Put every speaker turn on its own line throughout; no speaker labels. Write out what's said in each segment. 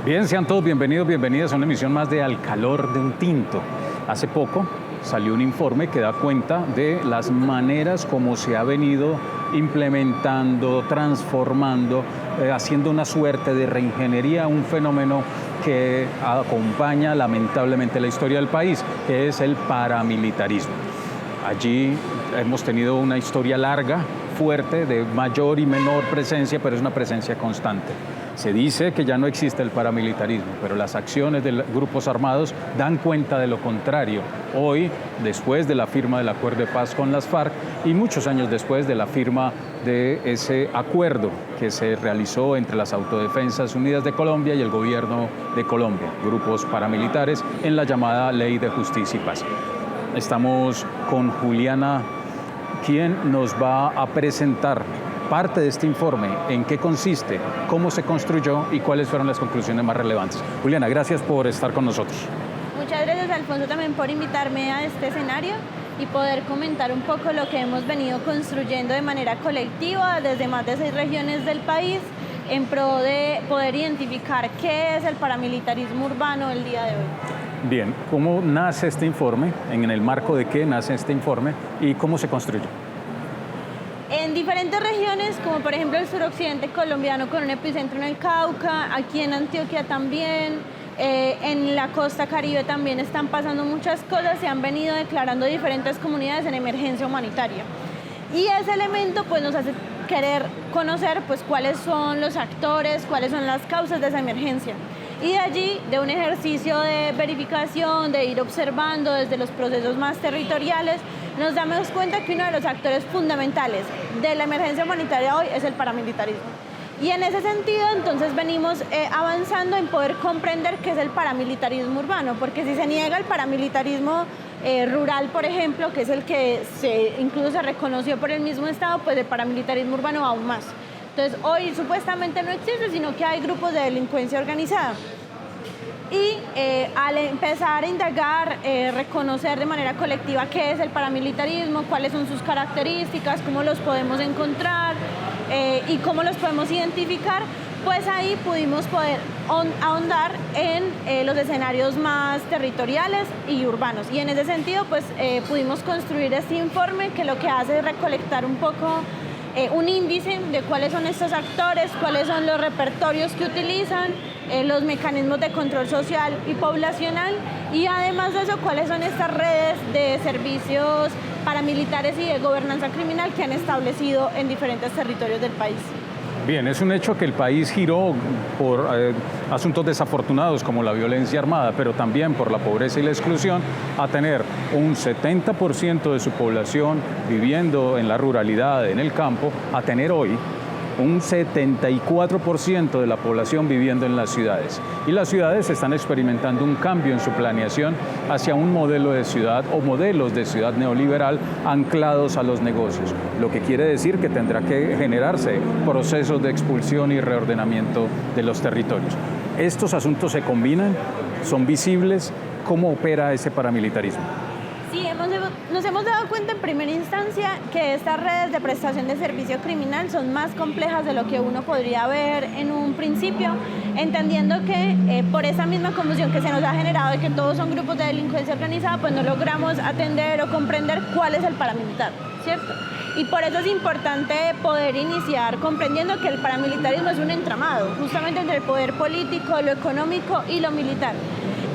Bien, sean todos bienvenidos, bienvenidas a una emisión más de Al Calor de un Tinto. Hace poco salió un informe que da cuenta de las maneras como se ha venido implementando, transformando, haciendo una suerte de reingeniería, un fenómeno que acompaña lamentablemente la historia del país, que es el paramilitarismo. Allí hemos tenido una historia larga, fuerte, de mayor y menor presencia, pero es una presencia constante. Se dice que ya no existe el paramilitarismo, pero las acciones de grupos armados dan cuenta de lo contrario. Hoy, después de la firma del acuerdo de paz con las FARC y muchos años después de la firma de ese acuerdo que se realizó entre las Autodefensas Unidas de Colombia y el gobierno de Colombia, grupos paramilitares, en la llamada Ley de Justicia y Paz. Estamos con Juliana, quien nos va a presentar parte de este informe, en qué consiste, cómo se construyó y cuáles fueron las conclusiones más relevantes. Juliana, gracias por estar con nosotros.
Muchas gracias, Alfonso, también por invitarme a este escenario y poder comentar un poco lo que hemos venido construyendo de manera colectiva desde más de 6 regiones del país en pro de poder identificar qué es el paramilitarismo urbano el día de hoy.
Bien, ¿cómo nace este informe? ¿En el marco de qué nace este informe y cómo se construyó?
En diferentes regiones, como por ejemplo el suroccidente colombiano con un epicentro en el Cauca, aquí en Antioquia también, en la costa Caribe también están pasando muchas cosas, se han venido declarando diferentes comunidades en emergencia humanitaria. Y ese elemento pues nos hace querer conocer pues cuáles son los actores, cuáles son las causas de esa emergencia. Y de allí, de un ejercicio de verificación, de ir observando desde los procesos más territoriales, nos damos cuenta que uno de los actores fundamentales de la emergencia humanitaria hoy es el paramilitarismo. Y en ese sentido, entonces, venimos avanzando en poder comprender qué es el paramilitarismo urbano, porque si se niega el paramilitarismo rural, por ejemplo, que es el que incluso se reconoció por el mismo Estado, pues el paramilitarismo urbano aún más. Entonces, hoy supuestamente no existe, sino que hay grupos de delincuencia organizada. Y al empezar a indagar, reconocer de manera colectiva qué es el paramilitarismo, cuáles son sus características, cómo los podemos encontrar y cómo los podemos identificar, pues ahí pudimos poder ahondar en los escenarios más territoriales y urbanos. Y en ese sentido, pues pudimos construir este informe que lo que hace es recolectar un poco un índice de cuáles son estos actores, cuáles son los repertorios que utilizan, los mecanismos de control social y poblacional y además de eso cuáles son estas redes de servicios paramilitares y de gobernanza criminal que han establecido en diferentes territorios del país.
Bien, es un hecho que el país giró por asuntos desafortunados como la violencia armada, pero también por la pobreza y la exclusión, a tener un 70% de su población viviendo en la ruralidad, en el campo, a tener hoy un 74% de la población viviendo en las ciudades. Y las ciudades están experimentando un cambio en su planeación hacia un modelo de ciudad o modelos de ciudad neoliberal anclados a los negocios, lo que quiere decir que tendrá que generarse procesos de expulsión y reordenamiento de los territorios. ¿Estos asuntos se combinan? ¿Son visibles? ¿Cómo opera ese paramilitarismo?
Sí, nos hemos dado cuenta en primera instancia que estas redes de prestación de servicio criminal son más complejas de lo que uno podría ver en un principio, entendiendo que por esa misma confusión que se nos ha generado de que todos son grupos de delincuencia organizada, pues no logramos atender o comprender cuál es el paramilitar, ¿cierto? Y por eso es importante poder iniciar comprendiendo que el paramilitarismo es un entramado, justamente entre el poder político, lo económico y lo militar.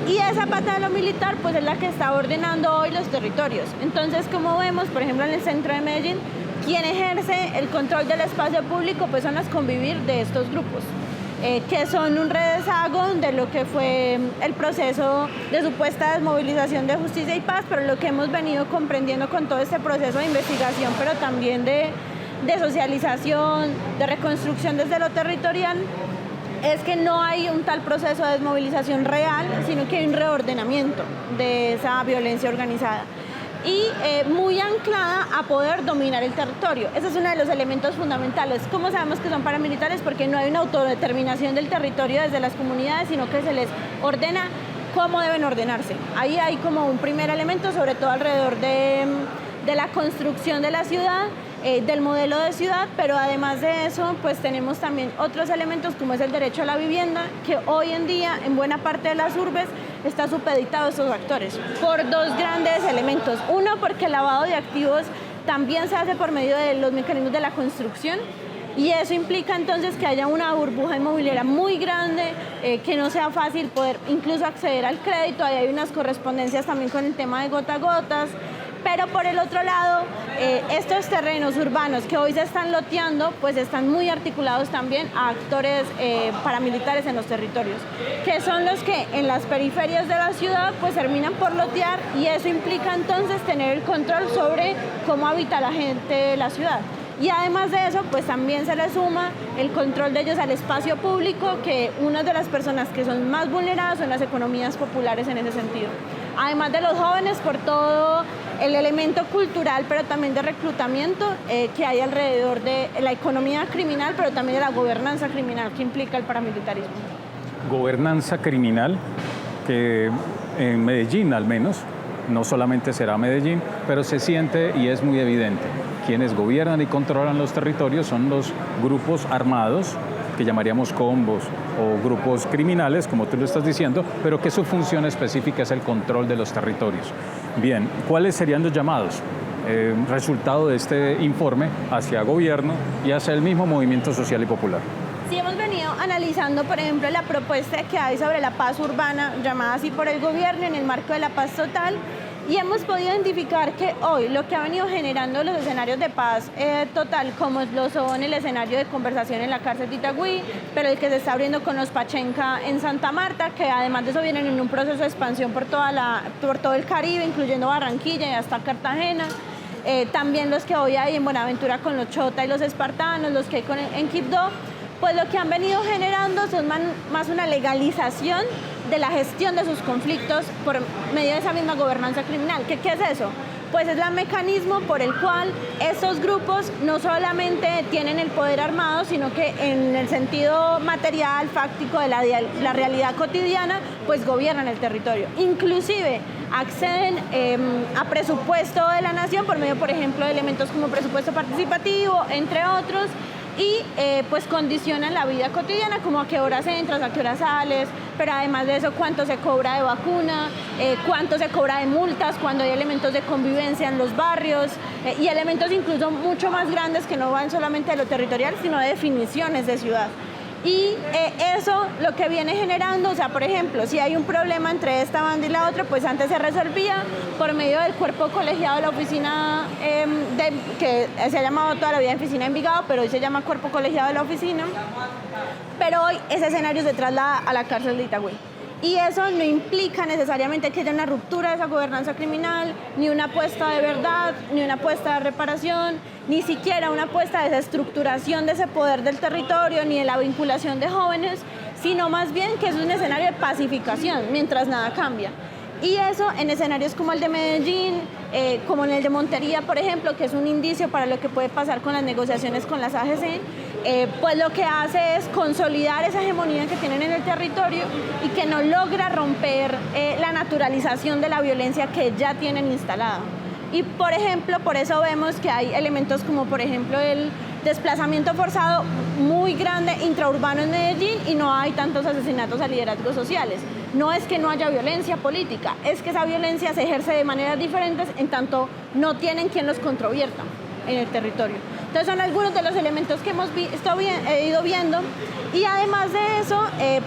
Y esa pata de lo militar pues es la que está ordenando hoy los territorios. Entonces, como vemos, por ejemplo, en el centro de Medellín, quien ejerce el control del espacio público pues son las convivir de estos grupos, que son un rezago de lo que fue el proceso de supuesta desmovilización de justicia y paz, pero lo que hemos venido comprendiendo con todo este proceso de investigación, pero también de socialización, de reconstrucción desde lo territorial, es que no hay un tal proceso de desmovilización real, sino que hay un reordenamiento de esa violencia organizada y muy anclada a poder dominar el territorio. Ese es uno de los elementos fundamentales. ¿Cómo sabemos que son paramilitares? Porque no hay una autodeterminación del territorio desde las comunidades, sino que se les ordena cómo deben ordenarse. Ahí hay como un primer elemento, sobre todo alrededor de la construcción de la ciudad, del modelo de ciudad, pero además de eso, pues tenemos también otros elementos como es el derecho a la vivienda, que hoy en día en buena parte de las urbes está supeditado a estos actores, por dos grandes elementos. Uno, porque el lavado de activos también se hace por medio de los mecanismos de la construcción, y eso implica entonces que haya una burbuja inmobiliaria muy grande, que no sea fácil poder incluso acceder al crédito. Ahí hay unas correspondencias también con el tema de gota a gotas. Pero por el otro lado, estos terrenos urbanos que hoy se están loteando, pues están muy articulados también a actores paramilitares en los territorios, que son los que en las periferias de la ciudad pues terminan por lotear, y eso implica entonces tener el control sobre cómo habita la gente de la ciudad. Y además de eso, pues también se le suma el control de ellos al espacio público, que una de las personas que son más vulneradas son las economías populares en ese sentido. Además de los jóvenes, por todo el elemento cultural, pero también de reclutamiento que hay alrededor de la economía criminal, pero también de la gobernanza criminal que implica el paramilitarismo.
Gobernanza criminal que en Medellín al menos, no solamente será Medellín, pero se siente y es muy evidente. Quienes gobiernan y controlan los territorios son los grupos armados, que llamaríamos combos, o grupos criminales, como tú lo estás diciendo, pero que su función específica es el control de los territorios. Bien, ¿cuáles serían los llamados? Resultado de este informe hacia gobierno y hacia el mismo movimiento social y popular.
Sí, hemos venido analizando, por ejemplo, la propuesta que hay sobre la paz urbana, llamada así por el gobierno en el marco de la paz total, y hemos podido identificar que hoy lo que ha venido generando los escenarios de paz total, como lo son el escenario de conversación en la cárcel de Itagüí, pero el que se está abriendo con los Pachenca en Santa Marta, que además de eso vienen en un proceso de expansión por todo el Caribe, incluyendo Barranquilla y hasta Cartagena. También los que hoy hay en Buenaventura con los Chota y los Espartanos, los que hay en Quibdó, pues lo que han venido generando son más una legalización de la gestión de sus conflictos por medio de esa misma gobernanza criminal. ¿Qué es eso? Pues es el mecanismo por el cual estos grupos no solamente tienen el poder armado, sino que en el sentido material, fáctico de la realidad cotidiana, pues gobiernan el territorio. Inclusive acceden a presupuesto de la nación por medio, por ejemplo, de elementos como presupuesto participativo, entre otros, y pues condicionan la vida cotidiana, como a qué horas entras, a qué horas sales, pero además de eso cuánto se cobra de vacuna, cuánto se cobra de multas cuando hay elementos de convivencia en los barrios, y elementos incluso mucho más grandes que no van solamente de lo territorial, sino de definiciones de ciudad. Y eso lo que viene generando, o sea, por ejemplo, si hay un problema entre esta banda y la otra, pues antes se resolvía por medio del cuerpo colegiado de la oficina, que se ha llamado toda la vida oficina de Envigado, pero hoy se llama cuerpo colegiado de la oficina, pero hoy ese escenario se traslada a la cárcel de Itagüí. Y eso no implica necesariamente que haya una ruptura de esa gobernanza criminal, ni una apuesta de verdad, ni una apuesta de reparación, ni siquiera una apuesta de desestructuración de ese poder del territorio, ni de la vinculación de jóvenes, sino más bien que es un escenario de pacificación, mientras nada cambia. Y eso en escenarios como el de Medellín, como en el de Montería, por ejemplo, que es un indicio para lo que puede pasar con las negociaciones con las AGC, pues lo que hace es consolidar esa hegemonía que tienen en el territorio y que no logra romper la naturalización de la violencia que ya tienen instalada. Y por ejemplo, por eso vemos que hay elementos como por ejemplo el desplazamiento forzado muy grande intraurbano en Medellín, y no hay tantos asesinatos a liderazgos sociales. No es que no haya violencia política, es que esa violencia se ejerce de maneras diferentes en tanto no tienen quien los controvierta en el territorio. Entonces son algunos de los elementos que hemos ido viendo, y además de eso,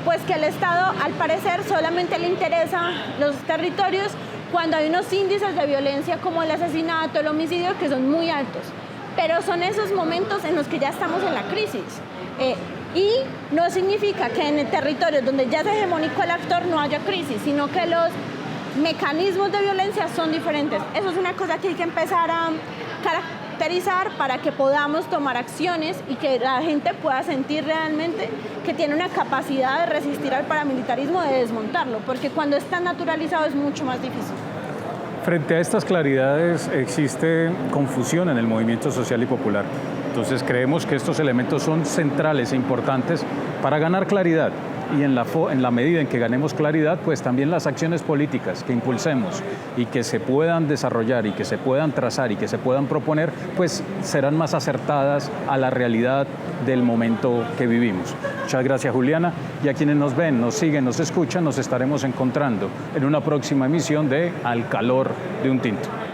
pues que el Estado al parecer solamente le interesa los territorios cuando hay unos índices de violencia como el asesinato, el homicidio, que son muy altos. Pero son esos momentos en los que ya estamos en la crisis. Y no significa que en el territorio donde ya es hegemónico el actor no haya crisis, sino que los mecanismos de violencia son diferentes. Eso es una cosa que hay que empezar a caracterizar para que podamos tomar acciones y que la gente pueda sentir realmente que tiene una capacidad de resistir al paramilitarismo, de desmontarlo, porque cuando es tan naturalizado es mucho más difícil.
Frente a estas claridades existe confusión en el movimiento social y popular. Entonces creemos que estos elementos son centrales e importantes para ganar claridad y en la medida en que ganemos claridad, pues también las acciones políticas que impulsemos y que se puedan desarrollar y que se puedan trazar y que se puedan proponer, pues serán más acertadas a la realidad del momento que vivimos. Muchas gracias, Juliana, y a quienes nos ven, nos siguen, nos escuchan, nos estaremos encontrando en una próxima emisión de Al Calor de un Tinto.